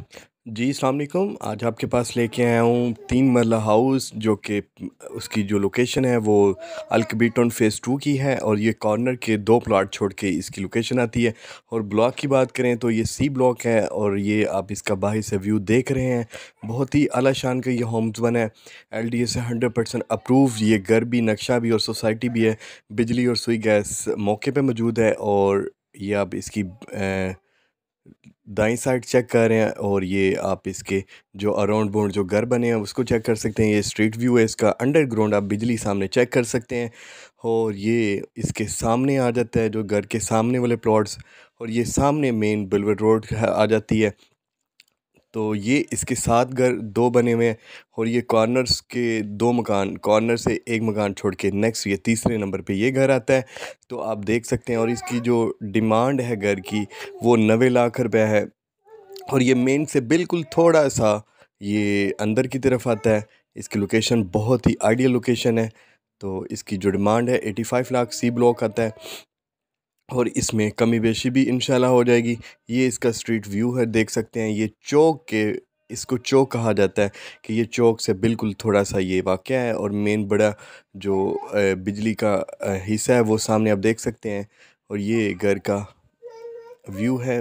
जी, अस्सलाम वालेकुम। आज आपके पास लेके आया हूँ 3 मरला हाउस जो कि उसकी जो लोकेशन है वो अल-कबीर फ़ेज़ 2 की है और ये कॉर्नर के 2 प्लॉट छोड़ के इसकी लोकेशन आती है। और ब्लॉक की बात करें तो ये सी ब्लॉक है और ये आप इसका बाहर से व्यू देख रहे हैं। बहुत ही आला शान का ये होम्स बना है। एलडीए से 100% अप्रूव ये घर भी, नक्शा भी और सोसाइटी भी है। बिजली और सुई गैस मौके पे मौजूद है और ये आप इसकी दाईं साइड चेक कर रहे हैं और ये आप इसके जो अराउंड बाउंड जो घर बने हैं उसको चेक कर सकते हैं। ये स्ट्रीट व्यू है इसका। अंडरग्राउंड आप बिजली सामने चेक कर सकते हैं और ये इसके सामने आ जाता है जो घर के सामने वाले प्लॉट्स। और ये सामने मेन बिलवर रोड आ जाती है। तो ये इसके 7 घर 2 बने हुए हैं और ये कॉर्नर्स के 2 मकान, कॉर्नर से 1 मकान छोड़ के नेक्स्ट ये तीसरे नंबर पे ये घर आता है। तो आप देख सकते हैं और इसकी जो डिमांड है घर की वो 90 लाख रुपए है। और ये मेन से बिल्कुल थोड़ा-सा ये अंदर की तरफ आता है। इसकी लोकेशन बहुत ही आइडियल लोकेशन है। तो इसकी जो डिमांड है 85 लाख, सी ब्लॉक आता है और इसमें कमी बेशी भी इंशाल्लाह हो जाएगी। ये इसका स्ट्रीट व्यू है, देख सकते हैं। ये चौक के इसको चौक कहा जाता है कि ये चौक से बिल्कुल थोड़ा-सा ये वाक़या है और मेन बड़ा जो बिजली का हिस्सा है वो सामने आप देख सकते हैं और ये घर का व्यू है।